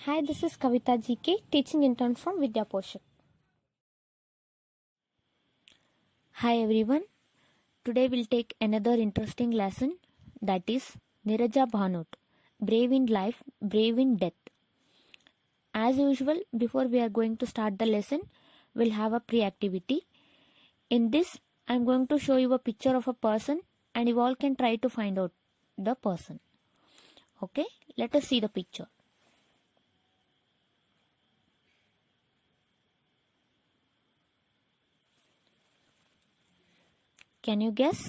Hi, this is Kavita GK, teaching intern from Vidya Poshak. Hi everyone. Today we'll take another interesting lesson, that is Neeraja Bhanot, Brave in Life, Brave in Death. As usual, before we are going to start the lesson, we'll have a pre-activity. In this, I'm going to show you a picture of a person and you all can try to find out the person. Okay, let us see the picture. Can you guess?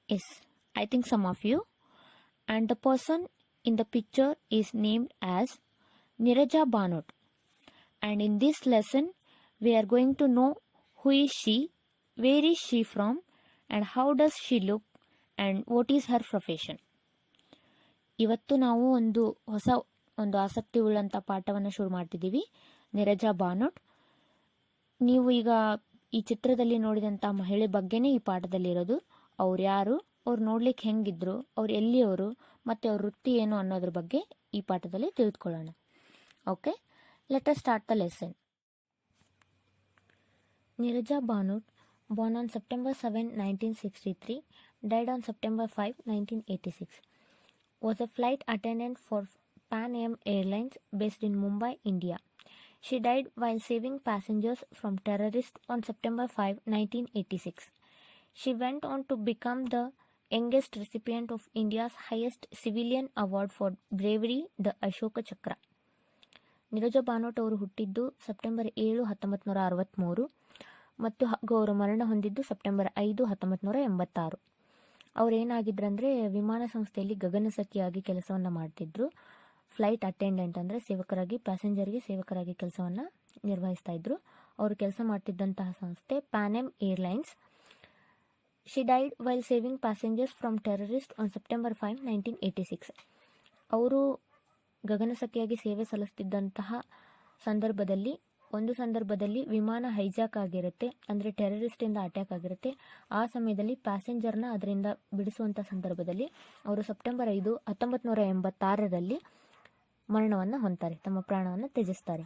Yes, I think some of you. And the person in the picture is named as Neeraja Bhanot. And in this lesson, we are going to know who is she, where is she from, and how does she look, and what is her profession. ಇವತ್ತು ನಾವು ಒಂದು ಆಸಕ್ತಿ ಉಳ್ಳಂತ ಪಾಠವನ್ನು ಶುರು ಮಾಡ್ತಿದ್ದೀವಿ. ನೀರಜಾ ಬಾನೋಟ್. ನೀವು ಈಗ ಈ ಚಿತ್ರದಲ್ಲಿ ನೋಡಿದಂತ ಮಹಿಳೆ ಬಗ್ಗೆನೇ ಈ ಪಾಠದಲ್ಲಿ ಇರೋದು. ಅವ್ರು ಯಾರು, ಅವ್ರು ನೋಡ್ಲಿಕ್ಕೆ ಹೆಂಗಿದ್ರು, ಅವ್ರು ಎಲ್ಲಿಯವರು, ಮತ್ತೆ ಅವ್ರ ವೃತ್ತಿ ಏನು ಅನ್ನೋದ್ರ ಬಗ್ಗೆ ಈ ಪಾಠದಲ್ಲಿ ತಿಳಿದುಕೊಳ್ಳೋಣ. Okay, let us start the lesson. Neerja Bhanot, born on September 7, 1963, died on September 5, 1986, was a flight attendant for Pan Am Airlines based in Mumbai, India. She died while saving passengers from terrorists on September 5, 1986. She went on to become the youngest recipient of India's highest civilian award for bravery, the Ashoka Chakra. Neeraja Bhanot ಅವರು ಹುಟ್ಟಿದ್ದು September 7, 1963 ಮತ್ತು ಅವರು ಮರಣ ಹೊಂದಿದ್ದು September 5, 1986. ಅವ್ರೇನಾಗಿದ್ರಂದ್ರೆ ವಿಮಾನ ಸಂಸ್ಥೆಯಲ್ಲಿ ಗಗನಸಖಿಯಾಗಿ ಕೆಲಸವನ್ನ ಮಾಡ್ತಿದ್ರು. ಫ್ಲೈಟ್ ಅಟೆಂಡೆಂಟ್ ಅಂದ್ರೆ ಸೇವಕರಾಗಿ, ಪ್ಯಾಸೆಂಜರ್ಗೆ ಸೇವಕರಾಗಿ ಕೆಲಸವನ್ನ ನಿರ್ವಹಿಸ್ತಾ ಇದ್ರು. ಅವರು ಕೆಲಸ ಮಾಡ್ತಿದ್ದಂತಹ ಸಂಸ್ಥೆ PAN M airlines. She died while saving passengers from terrorist on September 5, 1986. ಅವರು ಗಗನಸಖಿಯಾಗಿ ಸೇವೆ ಸಲ್ಲಿಸುತ್ತಿದ್ದಂತಹ ಒಂದು ಸಂದರ್ಭದಲ್ಲಿ ವಿಮಾನ ಹೈಜಾಕ್ ಆಗಿರುತ್ತೆ, ಅಂದ್ರೆ ಟೆರರಿಸ್ಟ್ ಇಂದ ಅಟ್ಯಾಕ್ ಆಗಿರುತ್ತೆ. ಆ ಸಮಯದಲ್ಲಿ ಪ್ಯಾಸೆಂಜರ್ನ ಅದರಿಂದ ಬಿಡಿಸುವಂತಹ ಸಂದರ್ಭದಲ್ಲಿ ಅವರು ಸೆಪ್ಟೆಂಬರ್ 5, 1986ರಲ್ಲಿ ಮರಣವನ್ನ ಹೊಂದ್ತಾರೆ, ತಮ್ಮ ಪ್ರಾಣವನ್ನು ತ್ಯಜಿಸ್ತಾರೆ.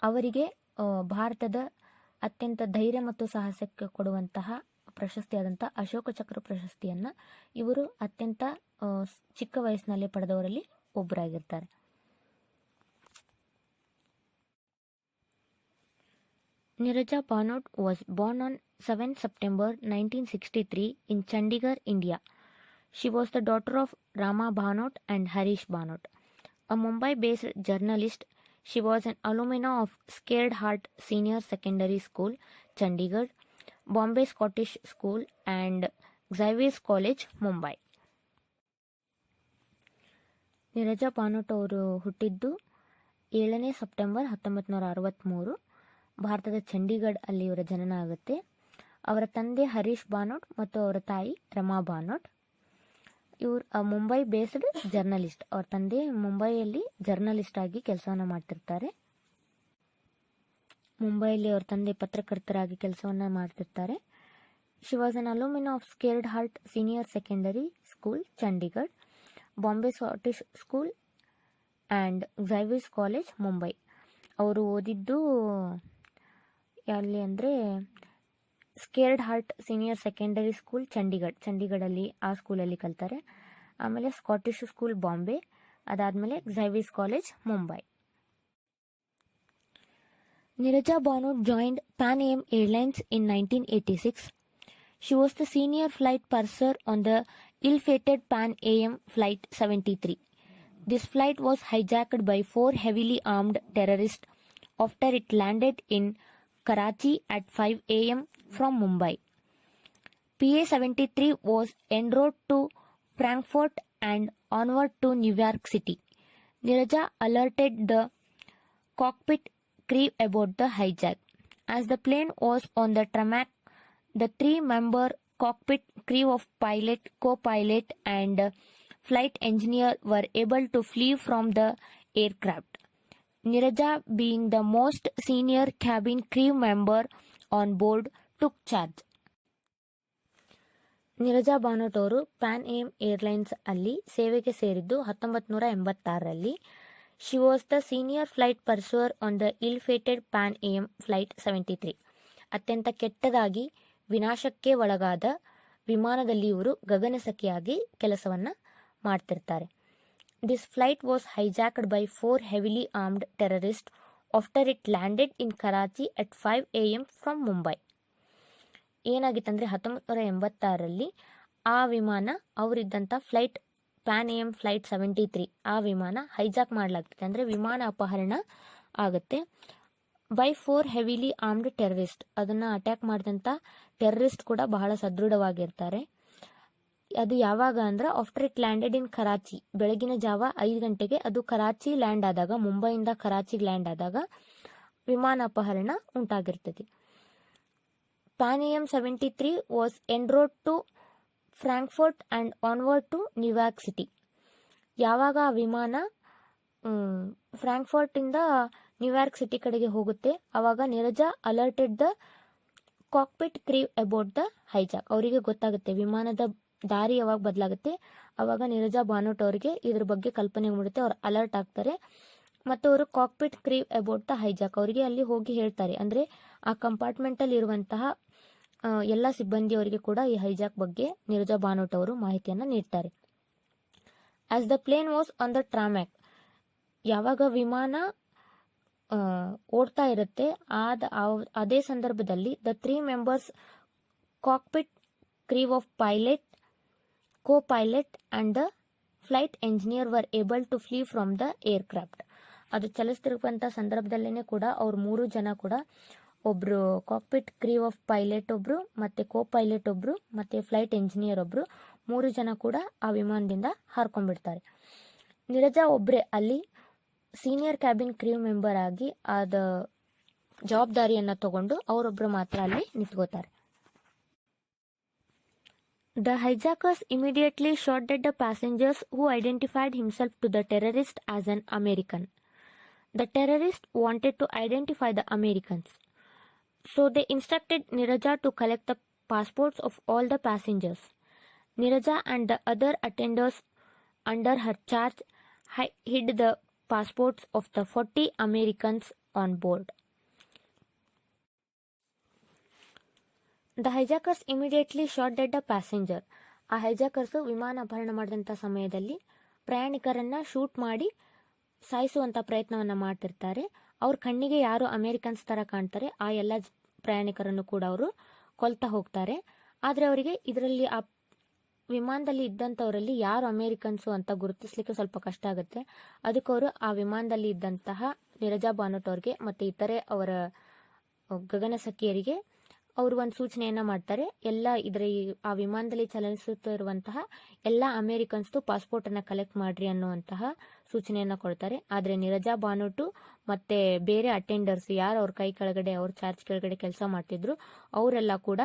ಅವರಿಗೆ ಭಾರತದ ಅತ್ಯಂತ ಧೈರ್ಯ ಮತ್ತು ಸಾಹಸಕ್ಕೆ ಕೊಡುವಂತಹ ಪ್ರಶಸ್ತಿಯಾದಂತಹ ಅಶೋಕ ಚಕ್ರ ಪ್ರಶಸ್ತಿಯನ್ನ ಇವರು ಅತ್ಯಂತ ಚಿಕ್ಕ ವಯಸ್ಸಿನಲ್ಲಿ ಪಡೆದವರಲ್ಲಿ ಒಬ್ಬರಾಗಿರ್ತಾರೆ. Neeraja Bhanot was born on 7 September 1963 in Chandigarh, India. She was the daughter of Rama Bhanot and Harish Bhanot. A Mumbai-based journalist, she was an alumna of Scared Heart Senior Secondary School, Chandigarh, Bombay Scottish School and Xavier's College, Mumbai. Neeraja Bhanot ಅವರು ಹುಟ್ಟಿದ್ದು 7 September 1963 ಭಾರತದ ಚಂಡೀಗಢ ಅಲ್ಲಿ ಇವರ ಜನನ ಆಗುತ್ತೆ. ಅವರ ತಂದೆ ಹರೀಶ್ ಬಾನೋಟ್ ಮತ್ತು ಅವರ ತಾಯಿ ರಮಾ ಬಾನೋಟ್. ಇವರು ಮುಂಬೈ ಬೇಸ್ಡ್ ಜರ್ನಲಿಸ್ಟ್. ಅವ್ರ ತಂದೆ ಮುಂಬೈಯಲ್ಲಿ ಜರ್ನಲಿಸ್ಟ್ ಆಗಿ ಕೆಲಸವನ್ನ ಮಾಡ್ತಿರ್ತಾರೆ. ಮುಂಬೈಯಲ್ಲಿ ಅವ್ರ ತಂದೆ ಪತ್ರಕರ್ತರಾಗಿ ಕೆಲಸವನ್ನ ಮಾಡ್ತಿರ್ತಾರೆ. She was an alumna of Sacred Heart Senior Secondary School, Chandigarh, Bombay Scottish School and ಝೈವಿಸ್ ಕಾಲೇಜ್, ಮುಂಬೈ. ಅವರು ಓದಿದ್ದು ಎಲ್ಲಿ ಅಂದ್ರೆ Sacred Heart Senior Secondary School ಚಂಡೀಗಢಲ್ಲಿ ಆ ಸ್ಕೂಲಲ್ಲಿ ಕಲ್ತಾರೆ. ಆಮೇಲೆ ಸ್ಕಾಟಿಷ್ ಸ್ಕೂಲ್ ಬಾಂಬೆ, ಅದಾದ್ಮೇಲೆ ಝೈವಿಸ್ College, Mumbai. Neerja Bhanot joined Pan Am Airlines in 1986. She was the senior flight purser on the ill-fated Pan Am Flight 73. This flight was hijacked by 4 heavily armed terrorists after it landed in Karachi at 5 a.m. from Mumbai. PA-73 was en route to Frankfurt and onward to New York City. Neeraja alerted the cockpit crew about the hijack. As the plane was on the tarmac, the 3-member cockpit crew of pilot, co-pilot and flight engineer were able to flee from the aircraft. Neeraja, being the most senior cabin crew member on board, took charge. Neeraja Bhanot ಅವರು PAN aim airlines ಅಲ್ಲಿ ಸೇವೆಗೆ ಸೇರಿದ್ದು 1986ರಲ್ಲಿ. She was the senior flight pursuer on the ill-fated Pan Am Flight 73. ಅತ್ಯಂತ ಕೆಟ್ಟದಾಗಿ ವಿನಾಶಕ್ಕೆ ಒಳಗಾದ ವಿಮಾನದಲ್ಲಿ ಇವರು ಗಗನಸಖಿಯಾಗಿ ಕೆಲಸವನ್ನು ಮಾಡ್ತಿರ್ತಾರೆ. This flight was hijacked by 4 heavily armed terrorist after it landed in Karachi at 5 AM from Mumbai. ಏನಾಗಿತ್ತಂದರೆ 1986ರಲ್ಲಿ ಆ ವಿಮಾನ ಅವರಿದ್ದಂಥ ಫ್ಲೈಟ್ ಪ್ಯಾನ್ AM ಫ್ಲೈಟ್ 73 ಆ ವಿಮಾನ ಹೈಜಾಕ್ ಮಾಡಲಾಗ್ತದೆ, ಅಂದರೆ ವಿಮಾನ ಅಪಹರಣ ಆಗುತ್ತೆ. ಬೈ 4 ಹೆವಿಲಿ ಆರ್ಮ್ಡ್ ಟೆರರಿಸ್ಟ್, ಅದನ್ನು ಅಟ್ಯಾಕ್ ಮಾಡಿದಂಥ ಟೆರರಿಸ್ಟ್ ಕೂಡ ಬಹಳ ಸದೃಢವಾಗಿರ್ತಾರೆ. ಅದು ಯಾವಾಗ ಅಂದ್ರೆ after it landed in Karachi, ಬೆಳಗಿನ ಜಾವ 5 ಗಂಟೆಗೆ ಅದು ಕರಾಚಿ ಲ್ಯಾಂಡ್ ಆದಾಗ, ಮುಂಬೈಯಿಂದ ಕರಾಚಿಗೆ ಲ್ಯಾಂಡ್ ಆದಾಗ ವಿಮಾನ ಅಪಹರಣ ಉಂಟಾಗಿರ್ತದೆ. Pan AM 73 was en route to Frankfurt and onward to New York city. ಯಾವಾಗ ಆ ವಿಮಾನ ಫ್ರಾಂಕ್ಫರ್ಟಿಂದ ನ್ಯೂಯಾರ್ಕ್ ಸಿಟಿ ಕಡೆಗೆ ಹೋಗುತ್ತೆ, ಆವಾಗ Neerja alerted the cockpit crew about the hijack. ಅವರಿಗೆ ಗೊತ್ತಾಗುತ್ತೆ ವಿಮಾನದ ದಾರಿ ಯಾವಾಗ ಬದಲಾಗುತ್ತೆ, ಆವಾಗ ನೀರಜಾ ಬಾನೋಟ್ ಅವರಿಗೆ ಇದ್ರ ಬಗ್ಗೆ ಕಲ್ಪನೆ ಮೂಡುತ್ತೆ. ಅವ್ರು ಅಲರ್ಟ್ ಆಗ್ತಾರೆ ಮತ್ತು ಅವರು cockpit crew about the hijack ಅವರಿಗೆ ಅಲ್ಲಿ ಹೋಗಿ ಹೇಳ್ತಾರೆ. ಅಂದರೆ ಆ ಕಂಪಾರ್ಟ್ಮೆಂಟಲ್ಲಿ ಇರುವಂತಹ ಎಲ್ಲ ಸಿಬ್ಬಂದಿಯವರಿಗೆ ಕೂಡ ಈ ಹೈಜಾಕ್ ಬಗ್ಗೆ ನೀರಜಾ ಬಾನೋಟ್ ಅವರು ಮಾಹಿತಿಯನ್ನು ನೀಡ್ತಾರೆ. As the plane was on the tarmac, ಯಾವಾಗ ವಿಮಾನ ಓಡ್ತಾ ಇರುತ್ತೆ ಅದೇ ಸಂದರ್ಭದಲ್ಲಿ the 3 members cockpit crew of pilot, co-pilot and the flight engineer were able to flee from the aircraft. ಅದು ಚಲಿಸ್ತಿರುವಂಥ ಸಂದರ್ಭದಲ್ಲೇ ಕೂಡ ಅವ್ರು 3 ಜನ ಕೂಡ, ಒಬ್ಬರು ಕಾಕ್ಪಿಟ್ ಕ್ರೀವ್ ಆಫ್ ಪೈಲಟ್ ಒಬ್ಬರು, ಮತ್ತು ಕೋ-ಪೈಲಟ್ ಒಬ್ಬರು, ಮತ್ತು ಫ್ಲೈಟ್ ಎಂಜಿನಿಯರ್ ಒಬ್ಬರು, 3 ಜನ ಕೂಡ ಆ ವಿಮಾನದಿಂದ ಹಾರ್ಕೊಂಡ್ಬಿಡ್ತಾರೆ. ನೀರಜಾ ಒಬ್ಬರೇ ಅಲ್ಲಿ ಸೀನಿಯರ್ ಕ್ಯಾಬಿನ್ ಕ್ರೀವ್ ಮೆಂಬರ್ ಆಗಿ ಅದ ಜವಾಬ್ದಾರಿಯನ್ನು ತಗೊಂಡು ಅವರೊಬ್ಬರು ಮಾತ್ರ ಅಲ್ಲಿ ನಿಂತ್ಕೋತಾರೆ. The hijackers immediately shot dead the passengers who identified himself to the terrorist as an American. The terrorist wanted to identify the Americans, so they instructed Neeraja to collect the passports of all the passengers. Neeraja and the other attendants under her charge hid the passports of the 40 Americans on board. The hijackers immediately shot dead the passenger. ಆ hijackers ವಿಮಾನ ಅಪಹರಣ ಮಾಡಿದಂಥ ಸಮಯದಲ್ಲಿ ಪ್ರಯಾಣಿಕರನ್ನು shoot ಮಾಡಿ ಸಾಯಿಸುವಂಥ ಪ್ರಯತ್ನವನ್ನು ಮಾಡ್ತಿರ್ತಾರೆ. ಅವ್ರ ಕಣ್ಣಿಗೆ ಯಾರು ಅಮೇರಿಕನ್ಸ್ ಥರ ಕಾಣ್ತಾರೆ ಆ ಎಲ್ಲ ಪ್ರಯಾಣಿಕರನ್ನು ಕೂಡ ಅವರು ಕೊಲ್ತಾ ಹೋಗ್ತಾರೆ. ಆದರೆ ಅವರಿಗೆ ಇದರಲ್ಲಿ ಆ ವಿಮಾನದಲ್ಲಿ ಇದ್ದಂಥವರಲ್ಲಿ ಯಾರು ಅಮೇರಿಕನ್ಸು ಅಂತ ಗುರುತಿಸ್ಲಿಕ್ಕೆ ಸ್ವಲ್ಪ ಕಷ್ಟ ಆಗುತ್ತೆ. ಅದಕ್ಕೆ ಅವರು ಆ ವಿಮಾನದಲ್ಲಿ ಇದ್ದಂತಹ ನೀರಜಾ ಬಾನೋಟ್ ಅವ್ರಿಗೆ ಮತ್ತು ಇತರೆ ಅವರ ಗಗನಸಖಿಯರಿಗೆ ಅವರು ಒಂದು ಸೂಚನೆಯನ್ನು ಮಾಡ್ತಾರೆ. ಎಲ್ಲ ಆ ವಿಮಾನದಲ್ಲಿ ಚಲಿಸುತ್ತಿರುವಂತಹ ಎಲ್ಲ ಅಮೇರಿಕನ್ಸ್ದು ಪಾಸ್ಪೋರ್ಟನ್ನು ಕಲೆಕ್ಟ್ ಮಾಡ್ರಿ ಅನ್ನುವಂತಹ ಸೂಚನೆಯನ್ನು ಕೊಡ್ತಾರೆ. ಆದರೆ ನೀರಜಾ ಬಾನೋಟು ಮತ್ತು ಬೇರೆ ಅಟೆಂಡರ್ಸ್ ಯಾರು ಅವ್ರ ಕೈ ಕೆಳಗಡೆ, ಅವ್ರ ಚಾರ್ಜ್ ಕೆಳಗಡೆ ಕೆಲಸ ಮಾಡ್ತಿದ್ರು, ಅವರೆಲ್ಲ ಕೂಡ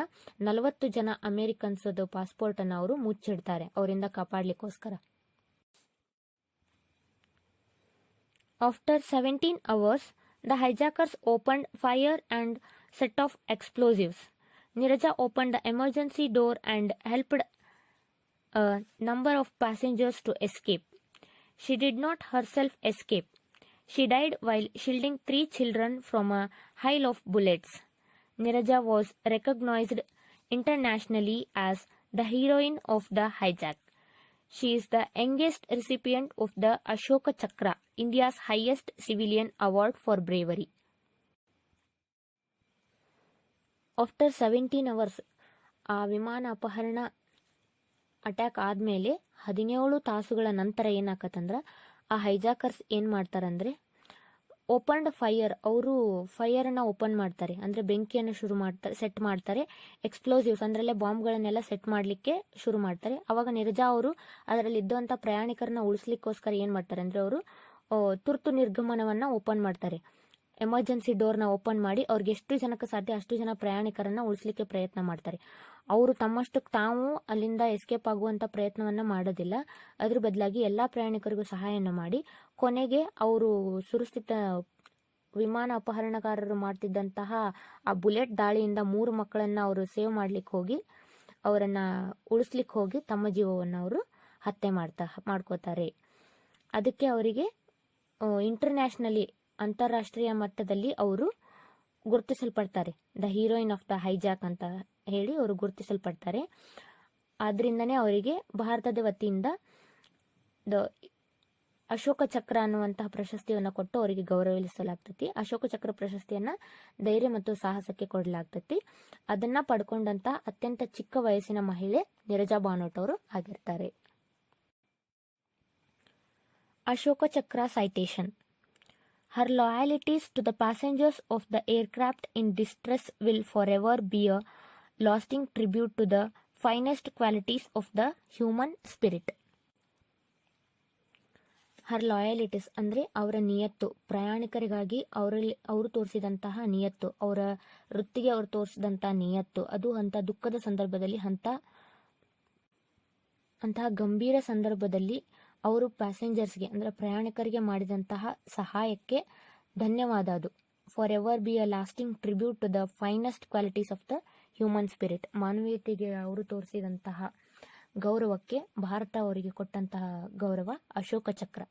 40 ಜನ ಅಮೇರಿಕನ್ಸ್ದು ಪಾಸ್ಪೋರ್ಟನ್ನು ಅವರು ಮುಚ್ಚಿಡ್ತಾರೆ ಅವರಿಂದ ಕಾಪಾಡಲಿಕ್ಕೋಸ್ಕರ. After 17 hours, the hijackers opened fire and set off explosives. Neeraja opened the emergency door and helped a number of passengers to escape. She did not herself escape. She died while shielding 3 children from a hail of bullets. Neeraja was recognized internationally as the heroine of the hijack. She is the youngest recipient of the Ashoka Chakra, India's highest civilian award for bravery. After 17 hours, ಆ ವಿಮಾನ ಅಪಹರಣ attack ಆದಮೇಲೆ 17 ತಾಸುಗಳ ನಂತರ ಏನಾಕತ್ತಂದ್ರೆ ಆ ಹೈಜಾಕರ್ಸ್ ಏನು ಮಾಡ್ತಾರಂದರೆ opened fire, ಅವರು ಫೈರನ್ನು open ಮಾಡ್ತಾರೆ, ಅಂದರೆ ಬೆಂಕಿಯನ್ನು ಸೆಟ್ ಮಾಡ್ತಾರೆ. ಎಕ್ಸ್ಪ್ಲೋಸಿವ್ಸ್ ಅಂದ್ರಲ್ಲೇ ಬಾಂಬ್ಗಳನ್ನೆಲ್ಲ ಸೆಟ್ ಮಾಡಲಿಕ್ಕೆ ಶುರು ಮಾಡ್ತಾರೆ. ಅವಾಗ ನೀರಜಾ ಅವರು ಅದರಲ್ಲಿ ಇದ್ದಂಥ ಪ್ರಯಾಣಿಕರನ್ನ ಉಳಿಸ್ಲಿಕ್ಕೋಸ್ಕರ ಏನು ಮಾಡ್ತಾರೆ ಅಂದರೆ ಅವರು ತುರ್ತು ನಿರ್ಗಮನವನ್ನು ಓಪನ್ ಮಾಡ್ತಾರೆ. ಎಮರ್ಜೆನ್ಸಿ ಡೋರ್ನ ಓಪನ್ ಮಾಡಿ ಅವ್ರಿಗೆ ಎಷ್ಟು ಜನಕ್ಕೆ ಸಾಧ್ಯ ಅಷ್ಟು ಜನ ಪ್ರಯಾಣಿಕರನ್ನು ಉಳಿಸ್ಲಿಕ್ಕೆ ಪ್ರಯತ್ನ ಮಾಡ್ತಾರೆ. ಅವರು ತಮ್ಮಷ್ಟಕ್ಕೆ ತಾವು ಅಲ್ಲಿಂದ ಎಸ್ಕೇಪ್ ಆಗುವಂಥ ಪ್ರಯತ್ನವನ್ನು ಮಾಡೋದಿಲ್ಲ. ಅದ್ರ ಬದಲಾಗಿ ಎಲ್ಲ ಪ್ರಯಾಣಿಕರಿಗೂ ಸಹಾಯವನ್ನು ಮಾಡಿ ಕೊನೆಗೆ ಅವರು ಸುರಕ್ಷಿತ ವಿಮಾನ ಅಪಹರಣಕಾರರು ಮಾಡ್ತಿದ್ದಂತಹ ಆ ಬುಲೆಟ್ ದಾಳಿಯಿಂದ 3 ಮಕ್ಕಳನ್ನು ಅವರು ಸೇವ್ ಮಾಡ್ಲಿಕ್ಕೆ ಹೋಗಿ ಅವರನ್ನು ಉಳಿಸ್ಲಿಕ್ಕೆ ಹೋಗಿ ತಮ್ಮ ಜೀವವನ್ನು ಅವರು ಹತ್ಯೆ ಮಾಡ್ಕೋತಾರೆ. ಅದಕ್ಕೆ ಅವರಿಗೆ ಇಂಟರ್ನ್ಯಾಷನಲಿ ಅಂತಾರಾಷ್ಟ್ರೀಯ ಮಟ್ಟದಲ್ಲಿ ಅವರು ಗುರುತಿಸಲ್ಪಡ್ತಾರೆ. The heroine of the hijack ಅಂತ ಹೇಳಿ ಅವರು ಗುರುತಿಸಲ್ಪಡ್ತಾರೆ. ಆದ್ರಿಂದನೇ ಅವರಿಗೆ ಭಾರತದ ವತಿಯಿಂದ ದ ಅಶೋಕ ಚಕ್ರ ಅನ್ನುವಂತಹ ಪ್ರಶಸ್ತಿಯನ್ನು ಕೊಟ್ಟು ಅವರಿಗೆ ಗೌರವಿಸಲಾಗ್ತತಿ. ಅಶೋಕ ಚಕ್ರ ಪ್ರಶಸ್ತಿಯನ್ನ ಧೈರ್ಯ ಮತ್ತು ಸಾಹಸಕ್ಕೆ ಕೊಡಲಾಗ್ತತಿ. ಅದನ್ನ ಪಡ್ಕೊಂಡಂತ ಅತ್ಯಂತ ಚಿಕ್ಕ ವಯಸ್ಸಿನ ಮಹಿಳೆ ನೀರಜಾ ಬಾನೋಟ್ ಅವರು ಆಗಿರ್ತಾರೆ. Ashoka Chakra citation. Her loyalties to the passengers of the aircraft in distress will forever be a lasting tribute to the finest qualities of the human spirit. ಹರ್ ಲಾಯಲಿಟೀಸ್ ಅಂದರೆ ಅವರ ನಿಯತ್ತು, ಪ್ರಯಾಣಿಕರಿಗಾಗಿ ಅವರು ತೋರಿಸಿದಂತಹ ನಿಯತ್ತು, ಅವರ ವೃತ್ತಿಗೆ ಅವರು ತೋರಿಸಿದಂತಹ ನಿಯತ್ತು, ಅದು ಅಂತ ದುಃಖದ ಸಂದರ್ಭದಲ್ಲಿ ಅಂತಹ ಗಂಭೀರ ಸಂದರ್ಭದಲ್ಲಿ ಅವರು ಪ್ಯಾಸೆಂಜರ್ಸ್ಗೆ ಅಂದರೆ ಪ್ರಯಾಣಿಕರಿಗೆ ಮಾಡಿದಂತಹ ಸಹಾಯಕ್ಕೆ ಧನ್ಯವಾದ. ಅದು forever be a lasting tribute to the finest qualities of the human spirit. ಮಾನವೀಯತೆಗೆ ಅವರು ತೋರಿಸಿದಂತಹ ಗೌರವಕ್ಕೆ ಭಾರತ ಅವರಿಗೆ ಕೊಟ್ಟಂತಹ ಗೌರವ ಅಶೋಕ ಚಕ್ರ.